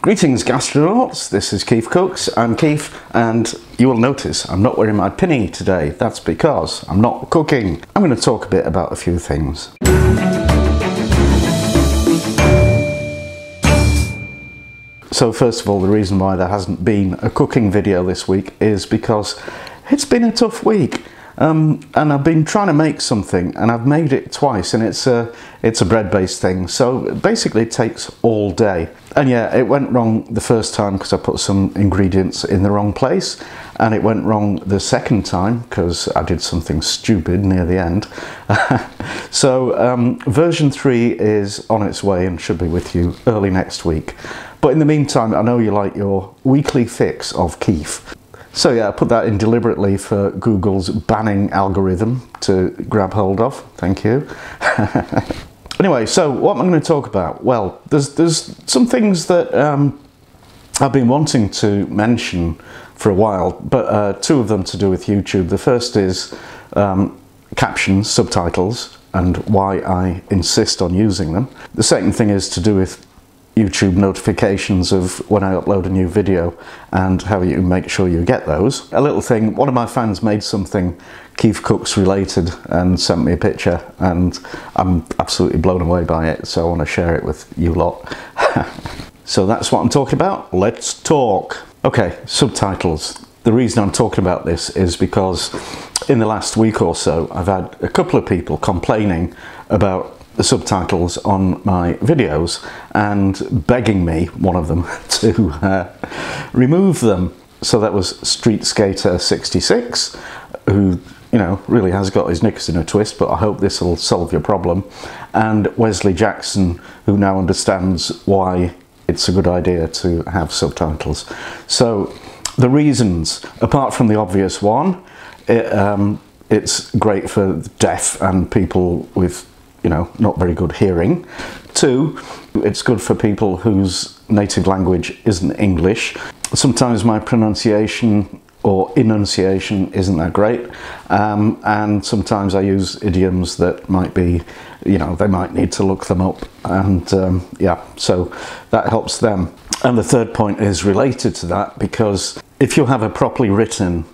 Greetings gastronauts, this is KeefCooks. I'm Keef, and you will notice I'm not wearing my pinny today. That's because I'm not cooking. I'm going to talk a bit about a few things. So first of all, the reason why there hasn't been a cooking video this week is because it's been a tough week. And I've been trying to make something, and I've made it twice, and it's a bread-based thing, so basically it takes all day. And yeah, it went wrong the first time because I put some ingredients in the wrong place, and it went wrong the second time because I did something stupid near the end. So version 3 is on its way and should be with you early next week. But in the meantime, I know you like your weekly fix of Keef. So yeah, I put that in deliberately for Google's banning algorithm to grab hold of. Thank you. Anyway, so what am I going to talk about? Well, there's some things that I've been wanting to mention for a while, but two of them to do with YouTube. The first is captions, subtitles, and why I insist on using them. The second thing is to do with YouTube notifications of when I upload a new video and how you make sure you get those. A little thing, one of my fans made something KeefCooks related and sent me a picture, and I'm absolutely blown away by it, so I want to share it with you lot. So that's what I'm talking about. Let's talk. Okay, subtitles. The reason I'm talking about this is because in the last week or so I've had a couple of people complaining about the subtitles on my videos and begging me, one of them, to remove them. So that was Street Skater 66, who, you know, really has got his knickers in a twist, but I hope this will solve your problem, and Wesley Jackson, who now understands why it's a good idea to have subtitles. So the reasons, apart from the obvious one, it's great for deaf and people with, you know, not very good hearing. 2, it's good for people whose native language isn't English. Sometimes my pronunciation or enunciation isn't that great, and sometimes I use idioms that might be, you know, they might need to look them up, and yeah, so that helps them. And the third point is related to that, because if you have a properly written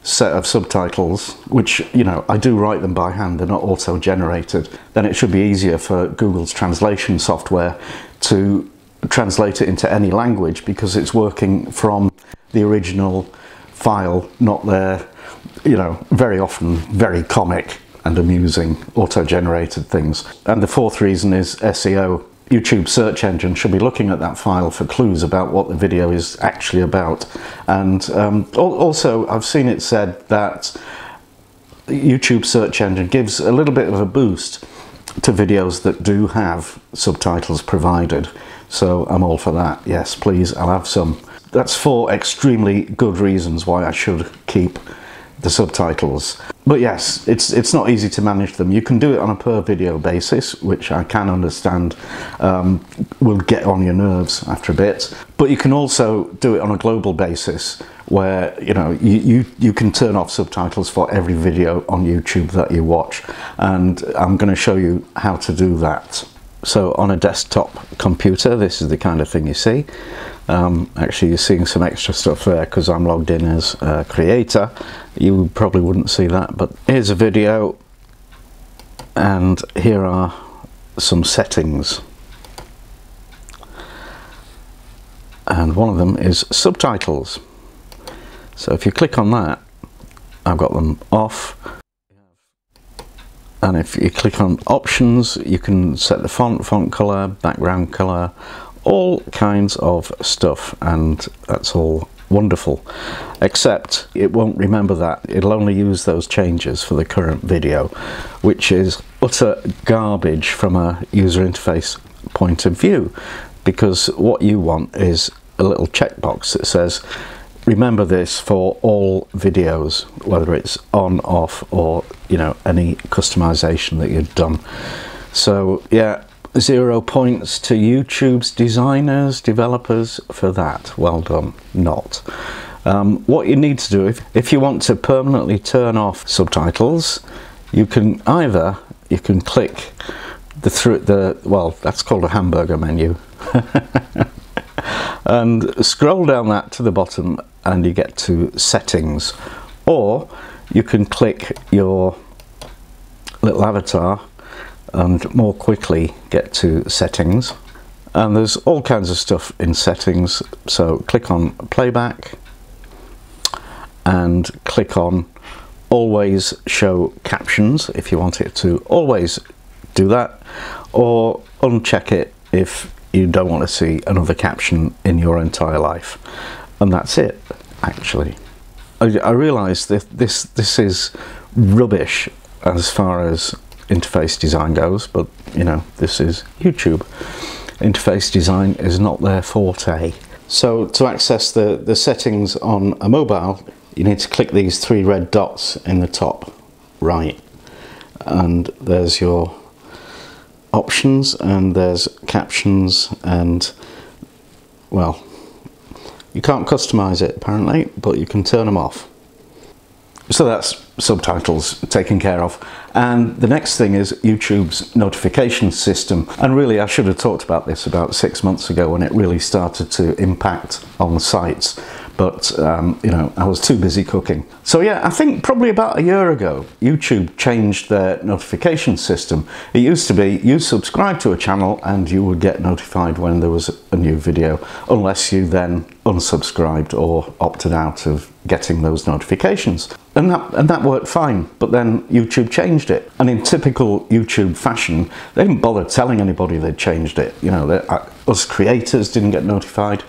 set of subtitles, which, you know, I do write them by hand, they're not auto-generated, then it should be easier for Google's translation software to translate it into any language, because it's working from the original file, not their, you know, very often very comic and amusing auto-generated things. And the fourth reason is SEO. YouTube search engine should be looking at that file for clues about what the video is actually about. And also I've seen it said that YouTube search engine gives a little bit of a boost to videos that do have subtitles provided. So I'm all for that. Yes, please, I'll have some. That's 4 extremely good reasons why I should keep the subtitles. But yes, it's not easy to manage them. You can do it on a per video basis, which I can understand will get on your nerves after a bit. But you can also do it on a global basis, where, you know, you can turn off subtitles for every video on YouTube that you watch, and I'm going to show you how to do that. So on a desktop computer, this is the kind of thing you see. Actually, you're seeing some extra stuff there because I'm logged in as a creator. You probably wouldn't see that, but here's a video, and here are some settings. And one of them is subtitles. So if you click on that, I've got them off. And if you click on options, you can set the font color, background color, all kinds of stuff, and that's all wonderful, except it won't remember that. It'll only use those changes for the current video, which is utter garbage from a user interface point of view, because what you want is a little checkbox that says remember this for all videos, whether it's on, off, or, you know, any customization that you've done. So yeah, 0 points to YouTube's designers, developers for that. Well done. Not. What you need to do, if you want to permanently turn off subtitles, you can either, you can click well, that's called a hamburger menu. and scroll down that to the bottom and you get to settings, or you can click your little avatar and more quickly get to settings. And there's all kinds of stuff in settings, so click on playback and click on always show captions if you want it to always do that, or uncheck it if you don't want to see another caption in your entire life. And that's it, actually. I realise that this is rubbish as far as interface design goes, but you know, this is YouTube. Interface design is not their forte. So to access the settings on a mobile, you need to click these three red dots in the top right, and there's your options, and there's captions, and well, you can't customize it apparently, but you can turn them off. So that's subtitles taken care of. And the next thing is YouTube's notification system. And really, I should have talked about this about 6 months ago when it really started to impact on the sites. But, you know, I was too busy cooking. So yeah, I think probably about a year ago, YouTube changed their notification system. It used to be you subscribe to a channel and you would get notified when there was a new video, unless you then unsubscribed or opted out of getting those notifications. And that worked fine, but then YouTube changed it. And in typical YouTube fashion, they didn't bother telling anybody they'd changed it. You know, us creators didn't get notified,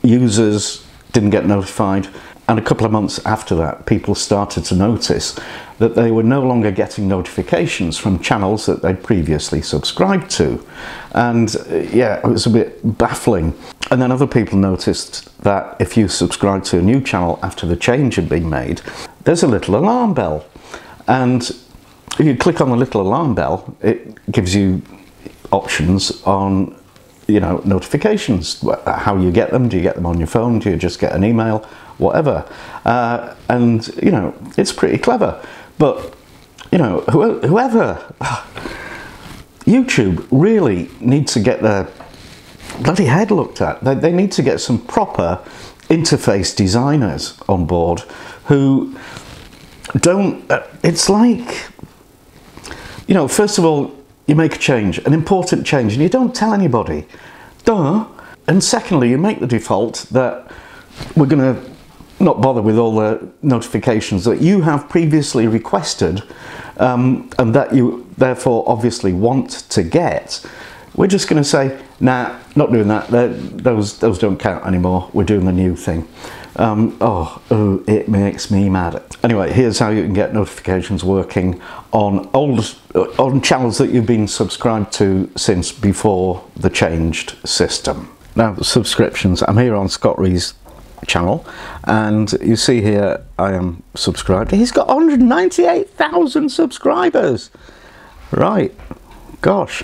users didn't get notified, and a couple of months after that, people started to notice that they were no longer getting notifications from channels that they'd previously subscribed to. And yeah, it was a bit baffling. And then other people noticed that if you subscribe to a new channel after the change had been made, there's a little alarm bell. And if you click on the little alarm bell, it gives you options on, you know, notifications, how you get them. Do you get them on your phone? Do you just get an email? Whatever. And, you know, it's pretty clever. But, you know, whoever, YouTube really needs to get their bloody head looked at. They need to get some proper interface designers on board who don't, it's like, you know, first of all, you make a change, an important change, and you don't tell anybody. Duh. And secondly, you make the default that we're going to not bother with all the notifications that you have previously requested, and that you therefore obviously want to get. We're just going to say, nah, not doing that. Those don't count anymore. We're doing the new thing. Oh, it makes me mad. Anyway, here's how you can get notifications working on channels that you've been subscribed to since before the changed system. Now, the subscriptions. I'm here on Scott Ree's channel, and you see here I am subscribed. He's got 198,000 subscribers. Right, gosh.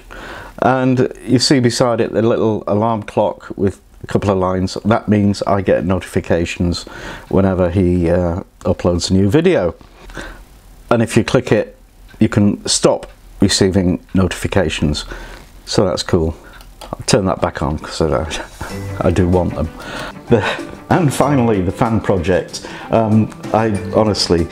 And you see beside it the little alarm clock with a couple of lines. That means I get notifications whenever he uploads a new video. And if you click it, you can stop receiving notifications. So that's cool. I'll turn that back on because I do want them. And finally, the fan project. I honestly,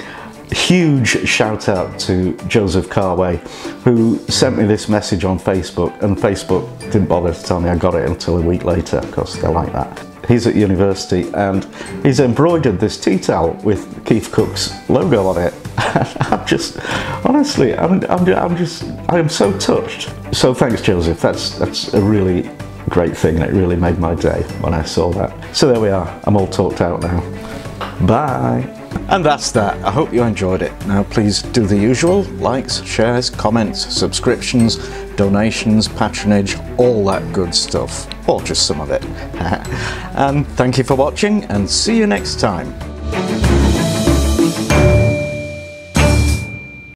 huge shout out to Joseph Carway, who sent me this message on Facebook, and Facebook didn't bother to tell me I got it until a week later, because they're like that. He's at university and he's embroidered this tea towel with KeefCooks logo on it. I'm just, honestly, I am so touched. So thanks, Joseph. That's a really great thing. It really made my day when I saw that. So there we are. I'm all talked out now. Bye. And that's that. I hope you enjoyed it. Now please do the usual: likes, shares, comments, subscriptions, donations, patronage, all that good stuff, or just some of it. And thank you for watching, and see you next time.